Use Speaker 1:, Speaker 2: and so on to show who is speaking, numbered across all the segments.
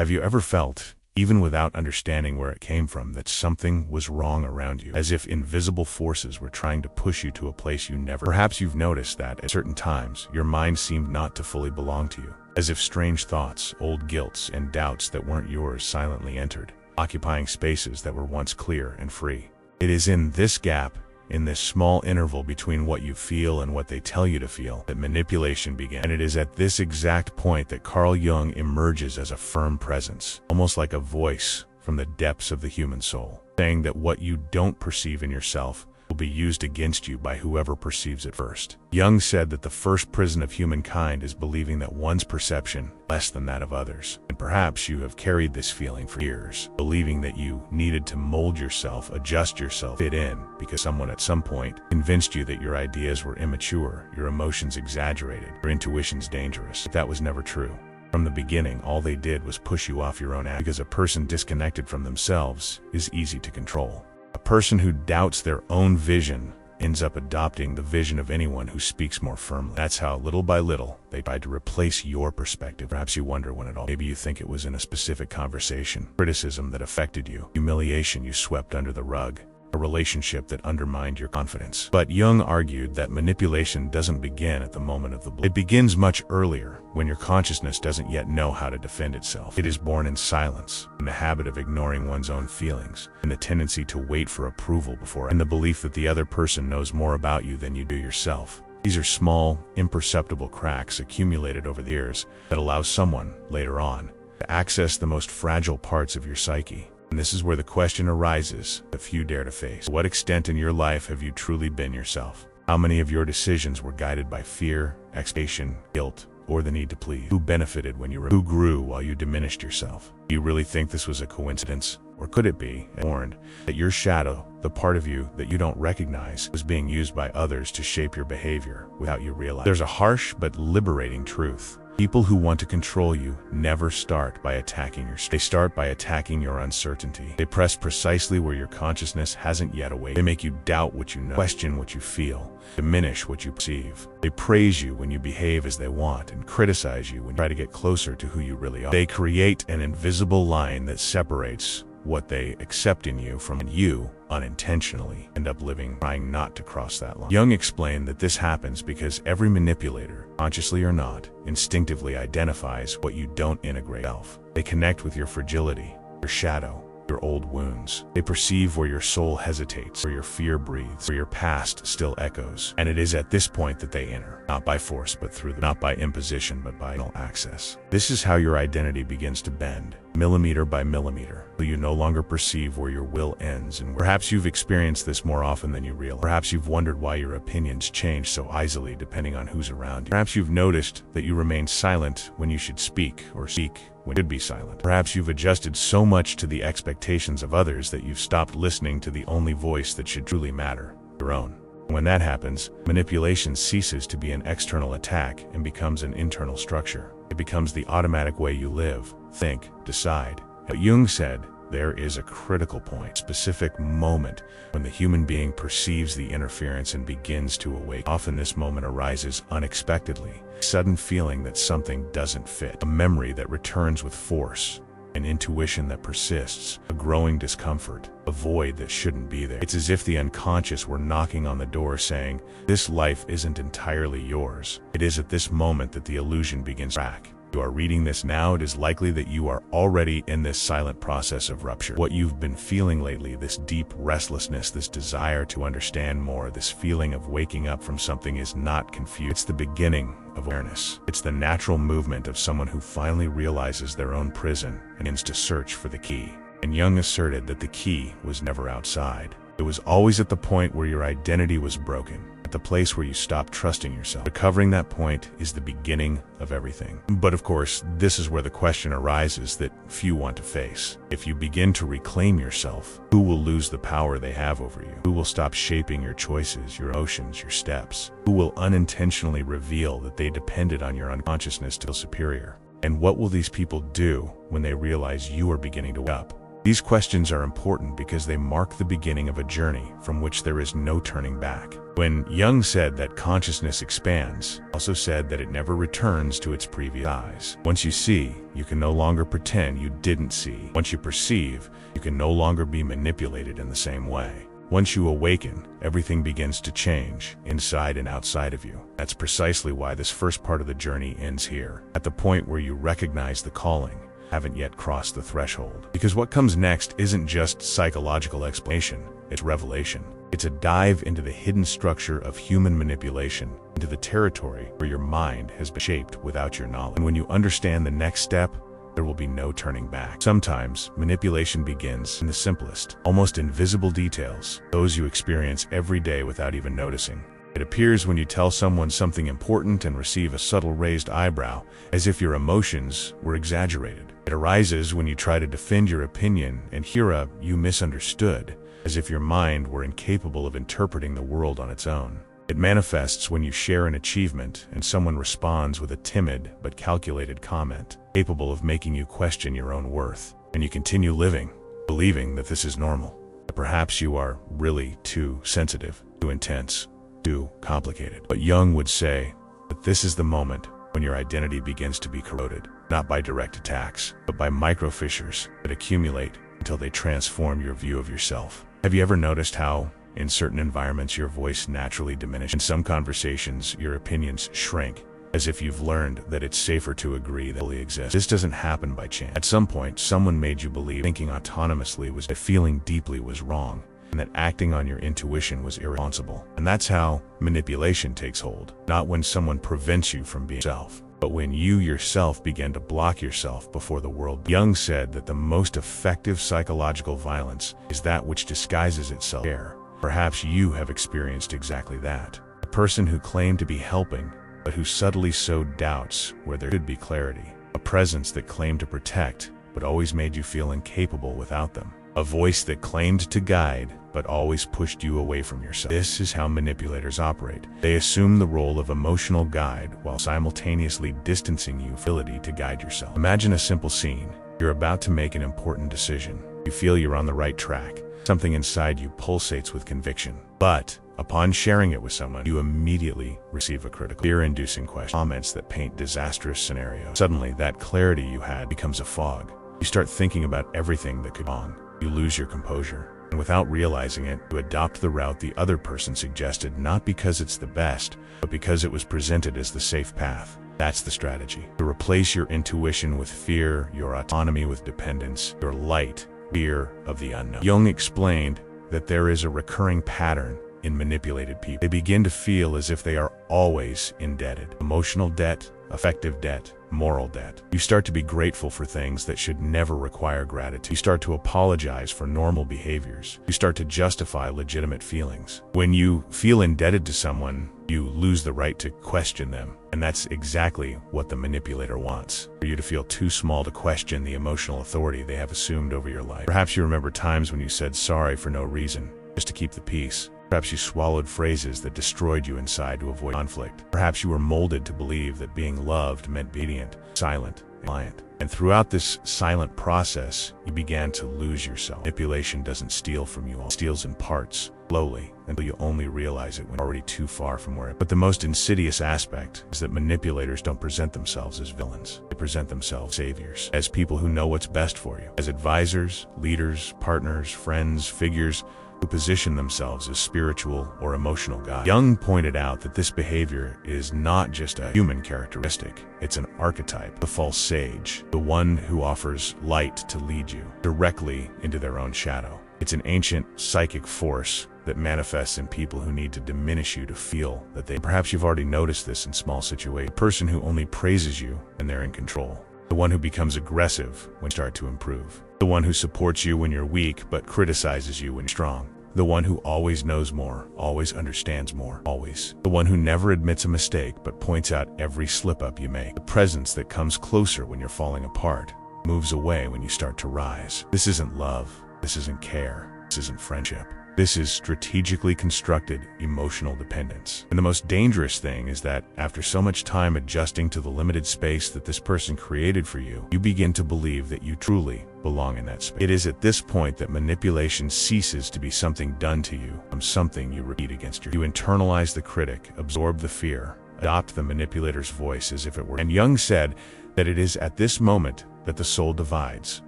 Speaker 1: Have you ever felt, even without understanding where it came from, that something was wrong around you, as if invisible forces were trying to push you to a place you never? Perhaps you've noticed that at certain times, your mind seemed not to fully belong to you, as if strange thoughts, old guilts, and doubts that weren't yours silently entered, occupying spaces that were once clear and free. It is in this gap, in this small interval between what you feel and what they tell you to feel, that manipulation begins. And it is at this exact point that Carl Jung emerges as a firm presence, almost like a voice from the depths of the human soul, saying that what you don't perceive in yourself will be used against you by whoever perceives it first. Jung said that the first prison of humankind is believing that one's perception is less than that of others. And perhaps you have carried this feeling for years, believing that you needed to mold yourself, adjust yourself, fit in, because someone at some point convinced you that your ideas were immature, your emotions exaggerated, your intuitions dangerous. But that was never true. From the beginning, all they did was push you off your own act, because a person disconnected from themselves is easy to control. A person who doubts their own vision ends up adopting the vision of anyone who speaks more firmly. That's how, little by little, they tried to replace your perspective. Perhaps you wonder when it all. Maybe you think it was in a specific conversation, criticism that affected you, humiliation you swept under the rug, a relationship that undermined your confidence. But Jung argued that manipulation doesn't begin at the moment of the blow. It begins much earlier, when your consciousness doesn't yet know how to defend itself. It is born in silence, in the habit of ignoring one's own feelings, in the tendency to wait for approval before, and the belief that the other person knows more about you than you do yourself. These are small, imperceptible cracks accumulated over the years that allow someone, later on, to access the most fragile parts of your psyche. And this is where the question arises that few dare to face. To what extent in your life have you truly been yourself? How many of your decisions were guided by fear, expectation, guilt, or the need to please? Who benefited when you who grew while you diminished yourself? Do you really think this was a coincidence? Or could it be, warned, that your shadow, the part of you that you don't recognize, was being used by others to shape your behavior without you realizing? There's a harsh but liberating truth. People who want to control you never start by attacking your strength. They start by attacking your uncertainty. They press precisely where your consciousness hasn't yet awakened. They make you doubt what you know, question what you feel, diminish what you perceive. They praise you when you behave as they want and criticize you when you try to get closer to who you really are. They create an invisible line that separates what they accept in you from, and you, unintentionally, end up living trying not to cross that line. Jung explained that this happens because every manipulator, consciously or not, instinctively identifies what you don't integrate yourself. They connect with your fragility, your shadow, your old wounds. They perceive where your soul hesitates, where your fear breathes, where your past still echoes. And it is at this point that they enter, not by force but through not by imposition but by access. This is how your identity begins to bend, millimeter by millimeter, till you no longer perceive where your will ends. And perhaps you've experienced this more often than you realize. Perhaps you've wondered why your opinions change so easily depending on who's around you. Perhaps you've noticed that you remain silent when you should speak, or speak when you should be silent. Perhaps you've adjusted so much to the expectations of others that you've stopped listening to the only voice that should truly matter, your own. When that happens, manipulation ceases to be an external attack and becomes an internal structure. It becomes the automatic way you live, think, decide. But Jung said, there is a critical point, specific moment, when the human being perceives the interference and begins to awake. Often this moment arises unexpectedly, a sudden feeling that something doesn't fit, a memory that returns with force, an intuition that persists, a growing discomfort, a void that shouldn't be there. It's as if the unconscious were knocking on the door saying, this life isn't entirely yours. It is at this moment that the illusion begins to crack. You are reading this now, it is likely that you are already in this silent process of rupture. What you've been feeling lately, this deep restlessness, this desire to understand more, this feeling of waking up from something is not confused. It's the beginning of awareness. It's the natural movement of someone who finally realizes their own prison and begins to search for the key. And Jung asserted that the key was never outside. It was always at the point where your identity was broken, at the place where you stopped trusting yourself. Recovering that point is the beginning of everything. But of course, this is where the question arises that few want to face. If you begin to reclaim yourself, who will lose the power they have over you? Who will stop shaping your choices, your emotions, your steps? Who will unintentionally reveal that they depended on your unconsciousness to feel superior? And what will these people do when they realize you are beginning to wake up? These questions are important because they mark the beginning of a journey from which there is no turning back. When Jung said that consciousness expands, he also said that it never returns to its previous size. Once you see, you can no longer pretend you didn't see. Once you perceive, you can no longer be manipulated in the same way. Once you awaken, everything begins to change, inside and outside of you. That's precisely why this first part of the journey ends here, at the point where you recognize the calling, haven't yet crossed the threshold. Because what comes next isn't just psychological explanation, it's revelation. It's a dive into the hidden structure of human manipulation, into the territory where your mind has been shaped without your knowledge. And when you understand the next step, there will be no turning back. Sometimes, manipulation begins in the simplest, almost invisible details, those you experience every day without even noticing. It appears when you tell someone something important and receive a subtle raised eyebrow, as if your emotions were exaggerated. It arises when you try to defend your opinion and hear a "you misunderstood," as if your mind were incapable of interpreting the world on its own. It manifests when you share an achievement and someone responds with a timid but calculated comment, capable of making you question your own worth, and you continue living, believing that this is normal. That perhaps you are really too sensitive, too intense, too complicated. But Jung would say that this is the moment when your identity begins to be corroded, not by direct attacks, but by micro-fissures that accumulate until they transform your view of yourself. Have you ever noticed how, in certain environments, your voice naturally diminishes? In some conversations, your opinions shrink, as if you've learned that it's safer to agree than fully exist. This doesn't happen by chance. At some point, someone made you believe thinking autonomously was that feeling deeply was wrong, and that acting on your intuition was irresponsible. And that's how manipulation takes hold. Not when someone prevents you from being yourself, but when you yourself begin to block yourself before the world. Jung said that the most effective psychological violence is that which disguises itself as care. Perhaps you have experienced exactly that. A person who claimed to be helping, but who subtly sowed doubts where there should be clarity. A presence that claimed to protect, but always made you feel incapable without them. A voice that claimed to guide, but always pushed you away from yourself. This is how manipulators operate. They assume the role of emotional guide while simultaneously distancing you from the ability to guide yourself. Imagine a simple scene. You're about to make an important decision. You feel you're on the right track. Something inside you pulsates with conviction. But upon sharing it with someone, you immediately receive a critical, fear-inducing question, comments that paint disastrous scenarios. Suddenly, that clarity you had becomes a fog. You start thinking about everything that could go wrong. You lose your composure. And without realizing it, you adopt the route the other person suggested, not because it's the best, but because it was presented as the safe path. That's the strategy. To replace your intuition with fear, your autonomy with dependence, your light, fear of the unknown. Jung explained that there is a recurring pattern in manipulated people. They begin to feel as if they are always indebted. Emotional debt, affective debt, moral debt. You start to be grateful for things that should never require gratitude. You start to apologize for normal behaviors. You start to justify legitimate feelings. When you feel indebted to someone, you lose the right to question them. And that's exactly what the manipulator wants. For you to feel too small to question the emotional authority they have assumed over your life. Perhaps you remember times when you said sorry for no reason, just to keep the peace. Perhaps you swallowed phrases that destroyed you inside to avoid conflict. Perhaps you were molded to believe that being loved meant obedient, silent, and reliant. And throughout this silent process, you began to lose yourself. Manipulation doesn't steal from you all. It steals in parts, slowly, until you only realize it when you're already too far from where it is. But the most insidious aspect is that manipulators don't present themselves as villains. They present themselves as saviors, as people who know what's best for you, as advisors, leaders, partners, friends, figures who position themselves as spiritual or emotional guides. Jung pointed out that this behavior is not just a human characteristic, it's an archetype. The false sage, the one who offers light to lead you directly into their own shadow. It's an ancient psychic force that manifests in people who need to diminish you to feel that they. Perhaps you've already noticed this in small situations. The person who only praises you when they're in control. The one who becomes aggressive when you start to improve. The one who supports you when you're weak but criticizes you when you're strong. The one who always knows more, always understands more, always. The one who never admits a mistake but points out every slip-up you make. The presence that comes closer when you're falling apart, moves away when you start to rise. This isn't love. This isn't care. This isn't friendship. This is strategically constructed emotional dependence. And the most dangerous thing is that after so much time adjusting to the limited space that this person created for you, you begin to believe that you truly belong in that space. It is at this point that manipulation ceases to be something done to you, something you repeat against you. You internalize the critic, absorb the fear, adopt the manipulator's voice as if it were. And Jung said that it is at this moment that the soul divides.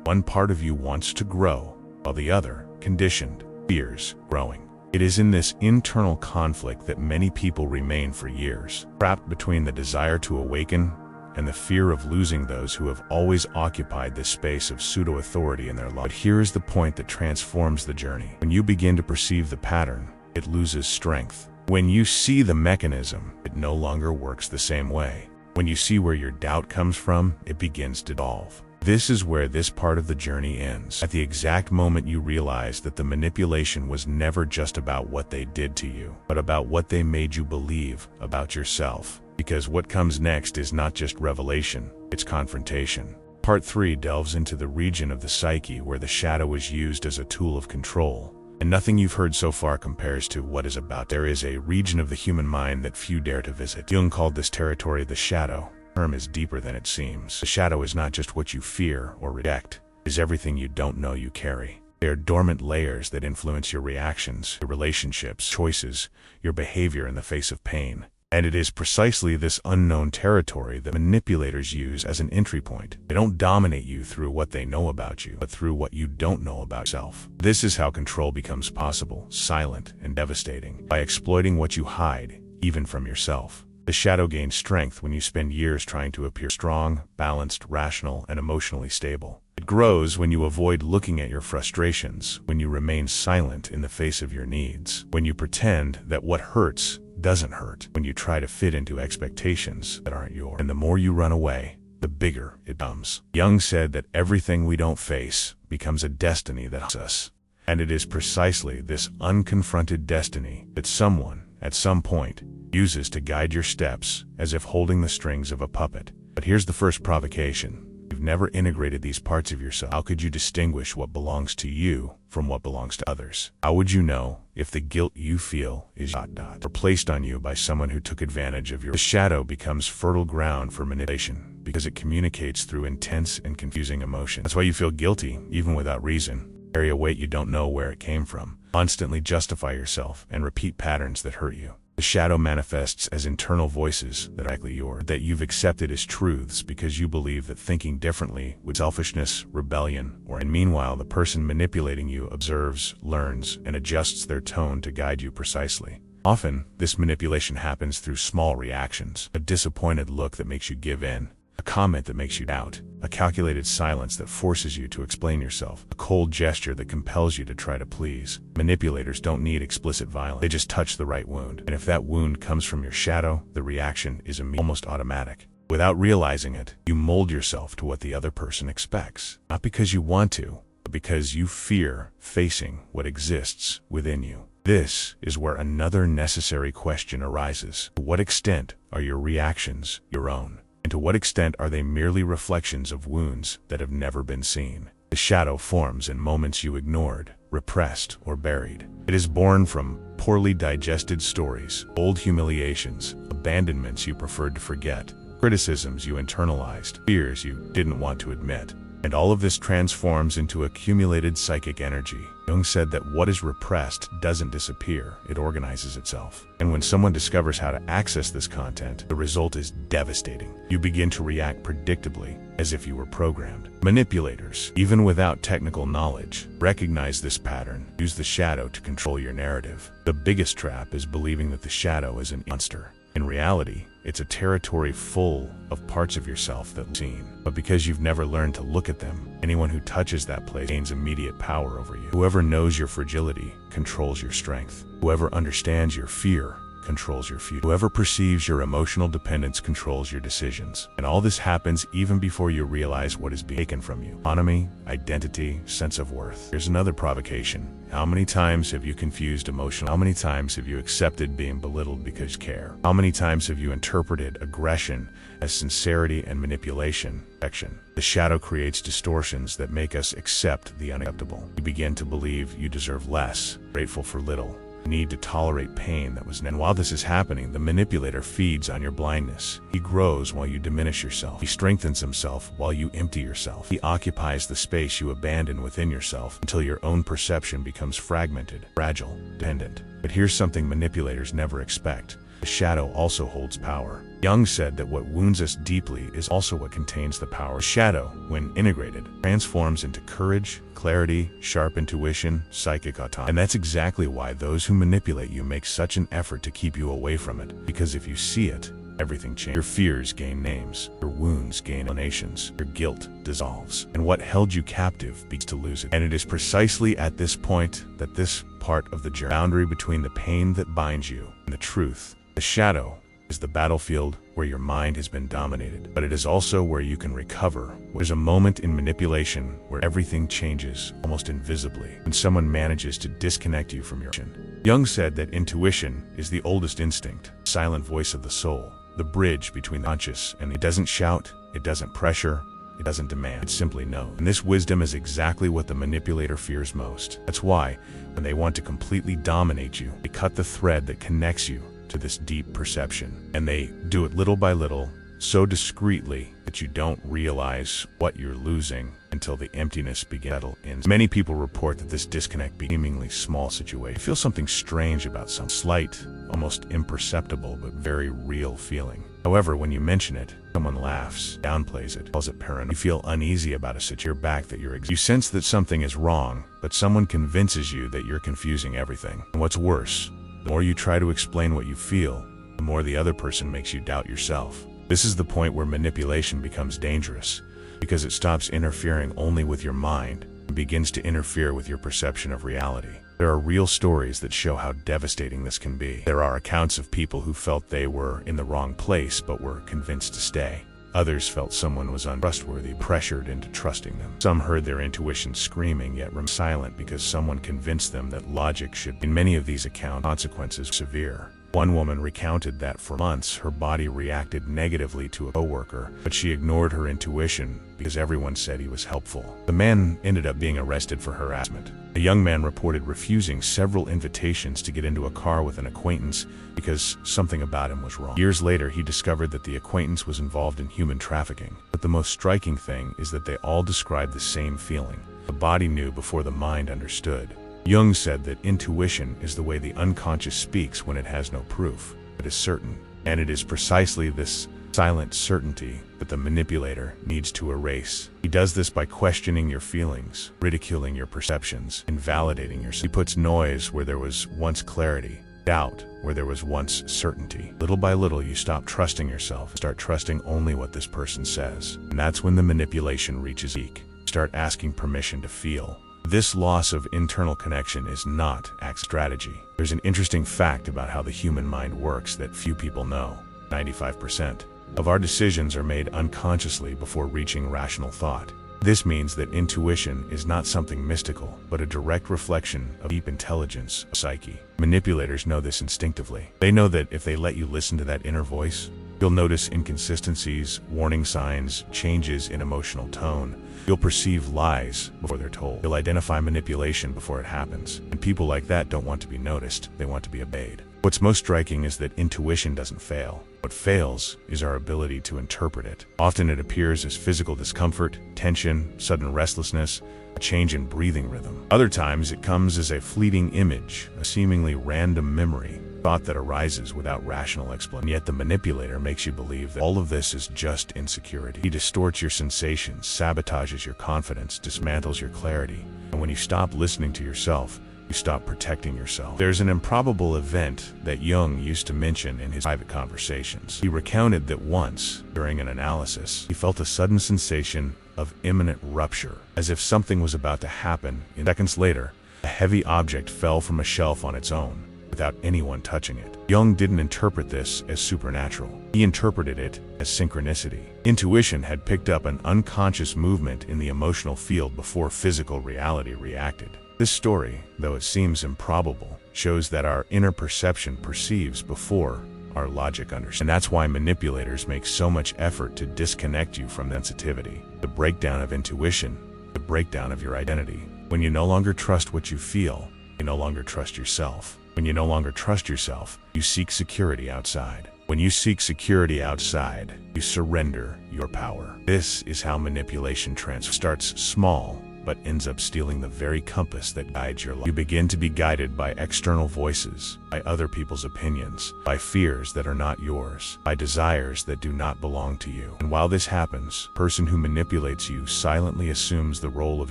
Speaker 1: One part of you wants to grow, while the other, conditioned, fears growing. It is in this internal conflict that many people remain for years, trapped between the desire to awaken and the fear of losing those who have always occupied this space of pseudo-authority in their life. But here is the point that transforms the journey. When you begin to perceive the pattern, it loses strength. When you see the mechanism, it no longer works the same way. When you see where your doubt comes from, it begins to dissolve. This is where this part of the journey ends. At the exact moment you realize that the manipulation was never just about what they did to you, but about what they made you believe about yourself. Because what comes next is not just revelation, it's confrontation. Part 3 delves into the region of the psyche where the shadow is used as a tool of control. And nothing you've heard so far compares to what is about. There is a region of the human mind that few dare to visit. Jung called this territory the shadow. The term is deeper than it seems. The shadow is not just what you fear or reject. It is everything you don't know you carry. They are dormant layers that influence your reactions, your relationships, choices, your behavior in the face of pain. And it is precisely this unknown territory that manipulators use as an entry point. They don't dominate you through what they know about you, but through what you don't know about yourself. This is how control becomes possible, silent and devastating, by exploiting what you hide, even from yourself. The shadow gains strength when you spend years trying to appear strong, balanced, rational, and emotionally stable. It grows when you avoid looking at your frustrations, when you remain silent in the face of your needs, when you pretend that what hurts doesn't hurt, when you try to fit into expectations that aren't yours. And the more you run away, the bigger it becomes. Jung said that everything we don't face becomes a destiny that haunts us. And it is precisely this unconfronted destiny that someone, at some point, uses to guide your steps, as if holding the strings of a puppet. But here's the first provocation. You've never integrated these parts of yourself. How could you distinguish what belongs to you from what belongs to others? How would you know if the guilt you feel is or placed on you by someone who took advantage of your... The shadow becomes fertile ground for manipulation because it communicates through intense and confusing emotions. That's why you feel guilty, even without reason. Carry a weight you don't know where it came from. Constantly justify yourself and repeat patterns that hurt you. The shadow manifests as internal voices that are actually yours, that you've accepted as truths because you believe that thinking differently would selfishness, rebellion, and meanwhile the person manipulating you observes, learns, and adjusts their tone to guide you precisely. Often, this manipulation happens through small reactions, a disappointed look that makes you give in, a comment that makes you doubt, a calculated silence that forces you to explain yourself, a cold gesture that compels you to try to please. Manipulators don't need explicit violence, they just touch the right wound. And if that wound comes from your shadow, the reaction is almost automatic. Without realizing it, you mold yourself to what the other person expects, not because you want to, but because you fear facing what exists within you. This is where another necessary question arises. To what extent are your reactions your own? And to what extent are they merely reflections of wounds that have never been seen? The shadow forms in moments you ignored, repressed, or buried. It is born from poorly digested stories, old humiliations, abandonments you preferred to forget, criticisms you internalized, fears you didn't want to admit. And all of this transforms into accumulated psychic energy. Jung said that what is repressed doesn't disappear, it organizes itself. And when someone discovers how to access this content, the result is devastating. You begin to react predictably, as if you were programmed. Manipulators, even without technical knowledge, recognize this pattern, use the shadow to control your narrative. The biggest trap is believing that the shadow is a monster. In reality, it's a territory full of parts of yourself that you've seen. But because you've never learned to look at them, anyone who touches that place gains immediate power over you. Whoever knows your fragility controls your strength. Whoever understands your fear controls your future. Whoever perceives your emotional dependence controls your decisions. And all this happens even before you realize what is being taken from you. Autonomy, identity, sense of worth. Here's another provocation. How many times have you confused emotion? How many times have you accepted being belittled because you care? How many times have you interpreted aggression as sincerity and manipulation? The shadow creates distortions that make us accept the unacceptable. You begin to believe you deserve less, grateful for little, need to tolerate pain that was never. And while this is happening, the manipulator feeds on your blindness. He grows while you diminish yourself. He strengthens himself while you empty yourself. He occupies the space you abandon within yourself until your own perception becomes fragmented, fragile, dependent. But here's something manipulators never expect. The shadow also holds power. Jung said that what wounds us deeply is also what contains the power. The shadow, when integrated, transforms into courage, clarity, sharp intuition, psychic autonomy. And that's exactly why those who manipulate you make such an effort to keep you away from it. Because if you see it, everything changes. Your fears gain names, your wounds gain explanations, your guilt dissolves, and what held you captive begins to lose it. And it is precisely at this point that this part of the journey, boundary between the pain that binds you and the truth. The shadow is the battlefield where your mind has been dominated, but it is also where you can recover. There's a moment in manipulation where everything changes, almost invisibly, when someone manages to disconnect you from your intuition. Jung said that intuition is the oldest instinct, silent voice of the soul, the bridge between the conscious and it doesn't shout, it doesn't pressure, it doesn't demand, it simply knows. And this wisdom is exactly what the manipulator fears most. That's why, when they want to completely dominate you, they cut the thread that connects you to this deep perception. And they do it little by little, so discreetly that you don't realize what you're losing until the emptiness begins to settle in. Many people report that this disconnect be a seemingly small situation. They feel something strange about some slight, almost imperceptible, but very real feeling. However, when you mention it, someone laughs, downplays it, calls it paranoia. You feel uneasy about a situation. You're back that you're You sense that something is wrong, but someone convinces you that you're confusing everything. And what's worse, the more you try to explain what you feel, the more the other person makes you doubt yourself. This is the point where manipulation becomes dangerous, because it stops interfering only with your mind and begins to interfere with your perception of reality. There are real stories that show how devastating this can be. There are accounts of people who felt they were in the wrong place but were convinced to stay. Others felt someone was untrustworthy, pressured into trusting them. Some heard their intuition screaming yet remained silent because someone convinced them that logic should. In many of these accounts, consequences were severe. One woman recounted that for months her body reacted negatively to a coworker, but she ignored her intuition because everyone said he was helpful. The man ended up being arrested for harassment. A young man reported refusing several invitations to get into a car with an acquaintance because something about him was wrong. Years later, he discovered that the acquaintance was involved in human trafficking. But the most striking thing is that they all described the same feeling. The body knew before the mind understood. Jung said that intuition is the way the unconscious speaks when it has no proof, but is certain. And it is precisely this silent certainty that the manipulator needs to erase. He does this by questioning your feelings, ridiculing your perceptions, invalidating yourself. He puts noise where there was once clarity, doubt where there was once certainty. Little by little, you stop trusting yourself and start trusting only what this person says. And that's when the manipulation reaches peak. Start asking permission to feel. This loss of internal connection is not strategy. There's an interesting fact about how the human mind works that few people know. 95% of our decisions are made unconsciously before reaching rational thought. This means that intuition is not something mystical, but a direct reflection of deep intelligence, psyche. Manipulators know this instinctively. They know that if they let you listen to that inner voice, you'll notice inconsistencies, warning signs, changes in emotional tone. You'll perceive lies before they're told. You'll identify manipulation before it happens. And people like that don't want to be noticed, they want to be obeyed. What's most striking is that intuition doesn't fail. What fails is our ability to interpret it. Often it appears as physical discomfort, tension, sudden restlessness, a change in breathing rhythm. Other times it comes as a fleeting image, a seemingly random memory, thought that arises without rational explanation. Yet the manipulator makes you believe that all of this is just insecurity. He distorts your sensations, sabotages your confidence, dismantles your clarity. And when you stop listening to yourself, you stop protecting yourself. There's an improbable event that Jung used to mention in his private conversations. He recounted that once, during an analysis, he felt a sudden sensation of imminent rupture, as if something was about to happen. Seconds later, a heavy object fell from a shelf on its own, without anyone touching it. Jung didn't interpret this as supernatural. He interpreted it as synchronicity. Intuition had picked up an unconscious movement in the emotional field before physical reality reacted. This story, though it seems improbable, shows that our inner perception perceives before our logic understands. And that's why manipulators make so much effort to disconnect you from sensitivity. The breakdown of intuition, the breakdown of your identity. When you no longer trust what you feel, you no longer trust yourself. When you no longer trust yourself, you seek security outside. When you seek security outside, you surrender your power. This is how manipulation starts small, but ends up stealing the very compass that guides your life. You begin to be guided by external voices, by other people's opinions, by fears that are not yours, by desires that do not belong to you. And while this happens, the person who manipulates you silently assumes the role of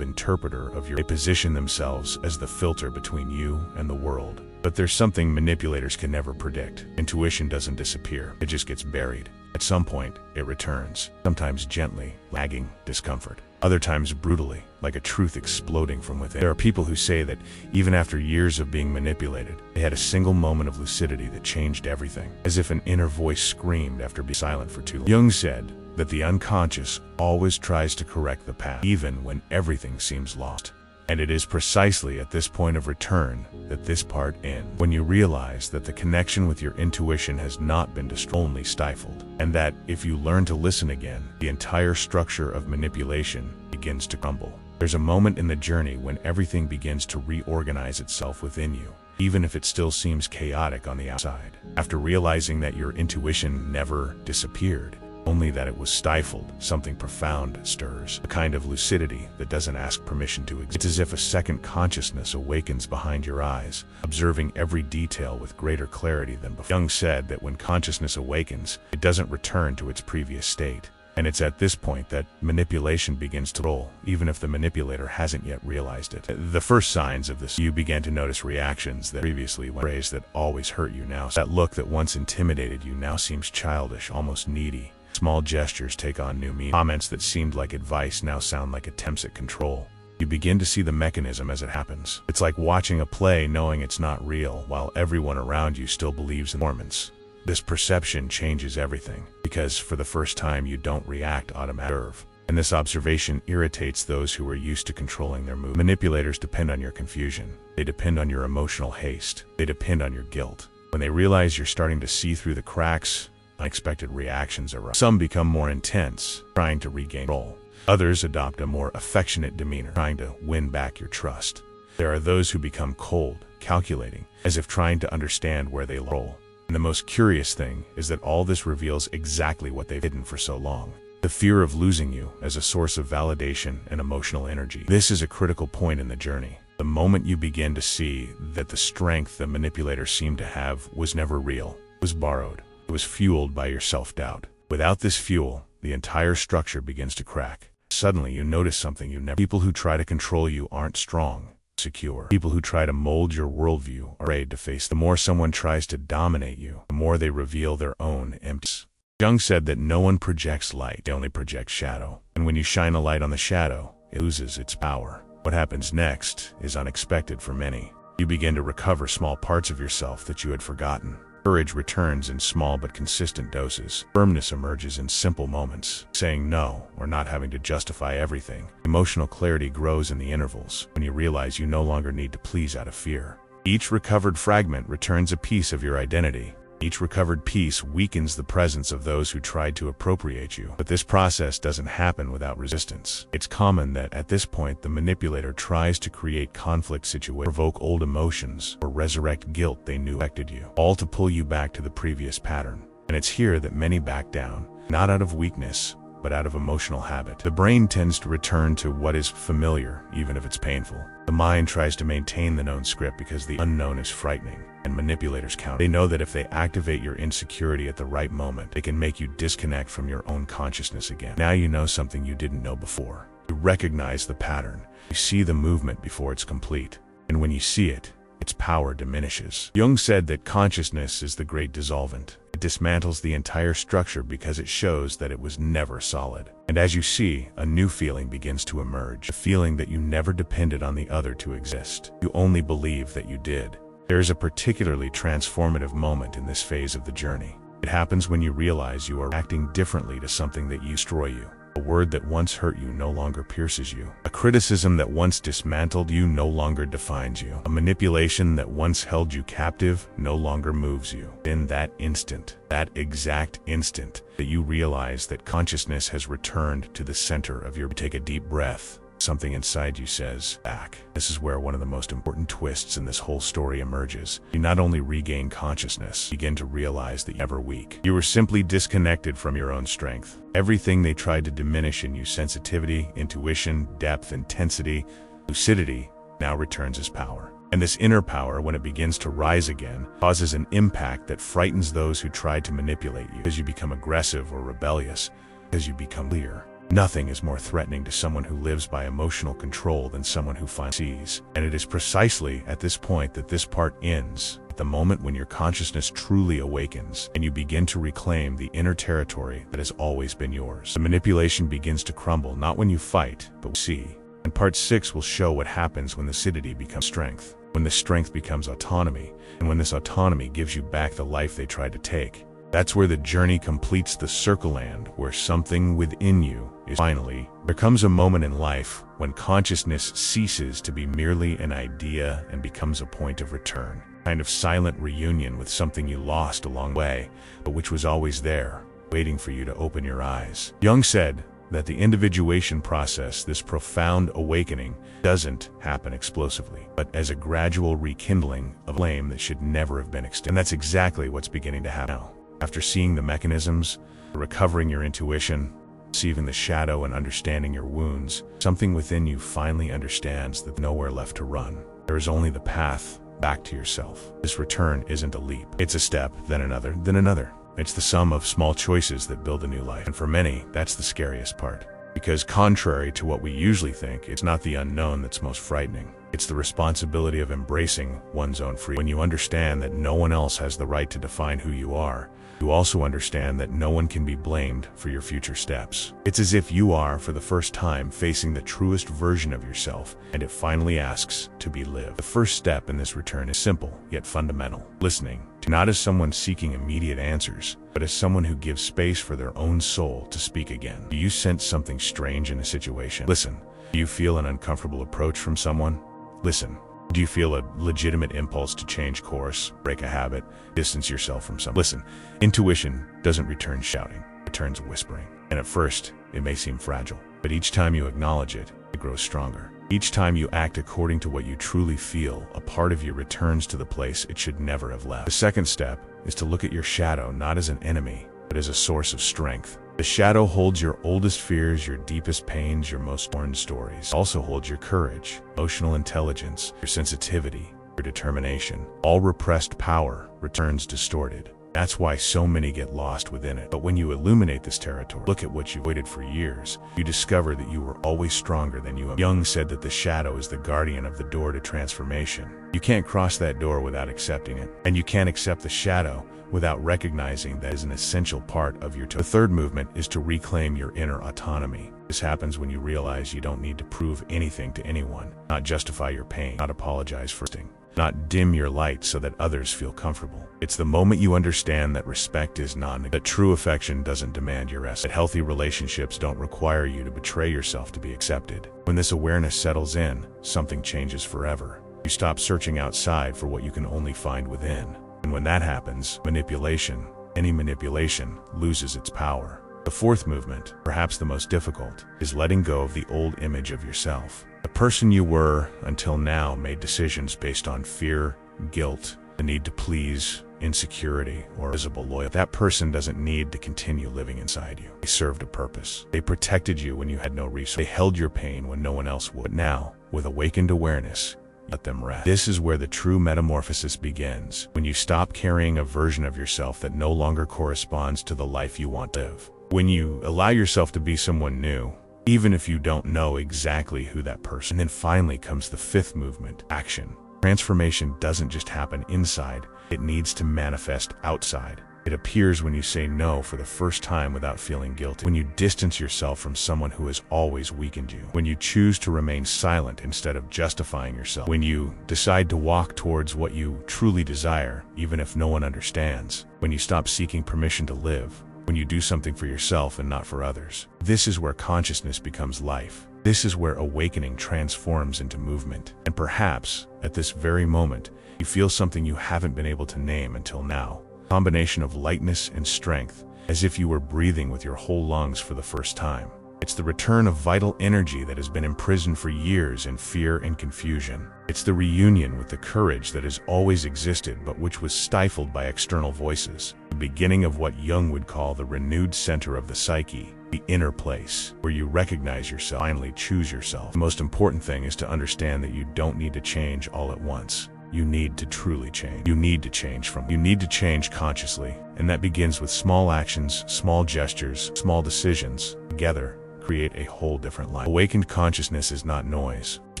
Speaker 1: interpreter of your. They position themselves as the filter between you and the world. But there's something manipulators can never predict. Intuition doesn't disappear, it just gets buried. At some point, it returns, sometimes gently, lagging discomfort. Other times brutally, like a truth exploding from within. There are people who say that even after years of being manipulated, they had a single moment of lucidity that changed everything, as if an inner voice screamed after being silent for too long. Jung said that the unconscious always tries to correct the past, even when everything seems lost. And it is precisely at this point of return that this part ends, when you realize that the connection with your intuition has not been destroyed, only stifled, and that if you learn to listen again, the entire structure of manipulation begins to crumble. There's a moment in the journey when everything begins to reorganize itself within you, even if it still seems chaotic on the outside. After realizing that your intuition never disappeared, only that it was stifled, something profound stirs, a kind of lucidity that doesn't ask permission to exist. It's as if a second consciousness awakens behind your eyes, observing every detail with greater clarity than before. Jung said that when consciousness awakens, it doesn't return to its previous state. And it's at this point that manipulation begins to roll, even if the manipulator hasn't yet realized it. The first signs of this, you began to notice reactions that previously were phrase that always hurt you now. That look that once intimidated you now seems childish, almost needy. Small gestures take on new meaning. Comments that seemed like advice now sound like attempts at control. You begin to see the mechanism as it happens. It's like watching a play knowing it's not real, while everyone around you still believes in performance. This perception changes everything, because for the first time you don't react automatically. And this observation irritates those who are used to controlling their mood. Manipulators depend on your confusion. They depend on your emotional haste. They depend on your guilt. When they realize you're starting to see through the cracks, unexpected reactions arise. Some become more intense, trying to regain control. Others adopt a more affectionate demeanor, trying to win back your trust. There are those who become cold, calculating, as if trying to understand where they lie. And the most curious thing is that all this reveals exactly what they've hidden for so long. The fear of losing you as a source of validation and emotional energy. This is a critical point in the journey. The moment you begin to see that the strength the manipulator seemed to have was never real, was borrowed. It was fueled by your self-doubt. Without this fuel, the entire structure begins to crack. Suddenly you notice something you never. People who try to control you aren't strong, secure. People who try to mold your worldview are afraid to face. The more someone tries to dominate you, the more they reveal their own emptiness. Jung said that no one projects light, they only project shadow. And when you shine a light on the shadow, it loses its power. What happens next is unexpected for many. You begin to recover small parts of yourself that you had forgotten. Courage returns in small but consistent doses. Firmness emerges in simple moments, saying no or not having to justify everything. Emotional clarity grows in the intervals, when you realize you no longer need to please out of fear. Each recovered fragment returns a piece of your identity. Each recovered piece weakens the presence of those who tried to appropriate you. But this process doesn't happen without resistance. It's common that at this point the manipulator tries to create conflict situations, provoke old emotions, or resurrect guilt they knew affected you, all to pull you back to the previous pattern. And it's here that many back down, not out of weakness, but out of emotional habit. The brain tends to return to what is familiar, even if it's painful. The mind tries to maintain the known script because the unknown is frightening, and manipulators count. They know that if they activate your insecurity at the right moment, they can make you disconnect from your own consciousness again. Now you know something you didn't know before. You recognize the pattern. You see the movement before it's complete. And when you see it, its power diminishes. Jung said that consciousness is the great dissolvent. It dismantles the entire structure because it shows that it was never solid. And as you see, a new feeling begins to emerge. A feeling that you never depended on the other to exist. You only believe that you did. There is a particularly transformative moment in this phase of the journey. It happens when you realize you are acting differently to something that used to destroy you. A word that once hurt you no longer pierces you. A criticism that once dismantled you no longer defines you. A manipulation that once held you captive no longer moves you. In that instant, that exact instant, that you realize that consciousness has returned to the center of your... Take a deep breath. Something inside you says, back. This is where one of the most important twists in this whole story emerges. You not only regain consciousness, you begin to realize that you were weak. You were simply disconnected from your own strength. Everything they tried to diminish in you, sensitivity, intuition, depth, intensity, lucidity, now returns as power. And this inner power, when it begins to rise again, causes an impact that frightens those who tried to manipulate you. As you become aggressive or rebellious, as you become clear. Nothing is more threatening to someone who lives by emotional control than someone who finally sees. And it is precisely at this point that this part ends, at the moment when your consciousness truly awakens and you begin to reclaim the inner territory that has always been yours. The manipulation begins to crumble, not when you fight, but see. And part 6 will show what happens when the lucidity becomes strength, when the strength becomes autonomy, and when this autonomy gives you back the life they tried to take. That's where the journey completes the circle land, where something within you is finally. There comes a moment in life when consciousness ceases to be merely an idea and becomes a point of return. A kind of silent reunion with something you lost along the way, but which was always there, waiting for you to open your eyes. Jung said that the individuation process, this profound awakening, doesn't happen explosively, but as a gradual rekindling of flame that should never have been extinguished. And that's exactly what's beginning to happen now. After seeing the mechanisms, recovering your intuition, perceiving the shadow and understanding your wounds, something within you finally understands that there's nowhere left to run. There is only the path back to yourself. This return isn't a leap. It's a step, then another, then another. It's the sum of small choices that build a new life. And for many, that's the scariest part. Because contrary to what we usually think, it's not the unknown that's most frightening. It's the responsibility of embracing one's own freedom. When you understand that no one else has the right to define who you are, you also understand that no one can be blamed for your future steps. It's as if you are, for the first time, facing the truest version of yourself, and it finally asks to be lived. The first step in this return is simple, yet fundamental. Listening, not as someone seeking immediate answers, but as someone who gives space for their own soul to speak again. Do you sense something strange in a situation? Listen. Do you feel an uncomfortable approach from someone? Listen. Do you feel a legitimate impulse to change course, break a habit, distance yourself from someone? Listen, intuition doesn't return shouting, it returns whispering. And at first, it may seem fragile, but each time you acknowledge it, it grows stronger. Each time you act according to what you truly feel, a part of you returns to the place it should never have left. The second step is to look at your shadow not as an enemy, but as a source of strength. The shadow holds your oldest fears, your deepest pains, your most torn stories. It also holds your courage, emotional intelligence, your sensitivity, your determination. All repressed power returns distorted. That's why so many get lost within it. But when you illuminate this territory, look at what you avoided for years, you discover that you were always stronger than you have. Jung said that the shadow is the guardian of the door to transformation. You can't cross that door without accepting it. And you can't accept the shadow without recognizing that is an essential part of your The third movement is to reclaim your inner autonomy. This happens when you realize you don't need to prove anything to anyone, not justify your pain, not apologize for it, not dim your light so that others feel comfortable. It's the moment you understand that respect is non-negotiable, that true affection doesn't demand your essence, that healthy relationships don't require you to betray yourself to be accepted. When this awareness settles in, something changes forever. You stop searching outside for what you can only find within. And when that happens, manipulation, any manipulation, loses its power. The fourth movement, perhaps the most difficult, is letting go of the old image of yourself. The person you were until now made decisions based on fear, guilt, the need to please, insecurity, or visible loyalty. That person doesn't need to continue living inside you. They served a purpose. They protected you when you had no resource. They held your pain when no one else would. But now, with awakened awareness, let them rest. This is where the true metamorphosis begins, when you stop carrying a version of yourself that no longer corresponds to the life you want to live. When you allow yourself to be someone new, even if you don't know exactly who that person is. And then finally comes the fifth movement, action. Transformation doesn't just happen inside, it needs to manifest outside. It appears when you say no for the first time without feeling guilty, when you distance yourself from someone who has always weakened you, when you choose to remain silent instead of justifying yourself, when you decide to walk towards what you truly desire, even if no one understands, when you stop seeking permission to live, when you do something for yourself and not for others. This is where consciousness becomes life. This is where awakening transforms into movement. And perhaps, at this very moment, you feel something you haven't been able to name until now. A combination of lightness and strength, as if you were breathing with your whole lungs for the first time. It's the return of vital energy that has been imprisoned for years in fear and confusion. It's the reunion with the courage that has always existed but which was stifled by external voices. The beginning of what Jung would call the renewed center of the psyche, the inner place, where you recognize yourself, finally choose yourself. The most important thing is to understand that you don't need to change all at once. You need to truly change. You need to change consciously. And that begins with small actions, small gestures, small decisions. Together, create a whole different life. Awakened consciousness is not noise. It's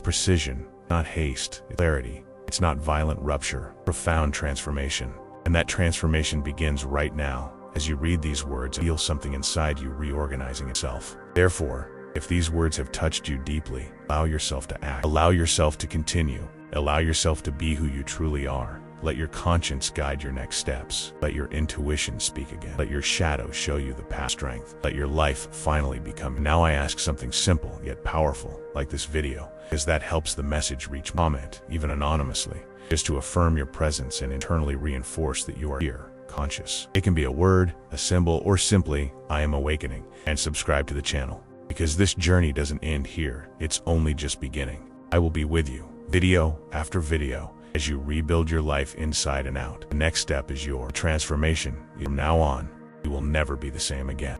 Speaker 1: precision, not haste. It's clarity. It's not violent rupture. Profound transformation. And that transformation begins right now. As you read these words, feel something inside you reorganizing itself. Therefore, if these words have touched you deeply, allow yourself to act. Allow yourself to continue. Allow yourself to be who you truly are. Let your conscience guide your next steps. Let your intuition speak again. Let your shadow show you the path. Strength. Let your life finally become. Now I ask something simple yet powerful, like this video, because that helps the message reach. Comment, even anonymously, just to affirm your presence and internally reinforce that you are here, conscious. It can be a word, a symbol, or simply, I am awakening. And subscribe to the channel, because this journey doesn't end here. It's only just beginning. I will be with you, video after video, as you rebuild your life inside and out. The next step is your transformation. From now on, you will never be the same again.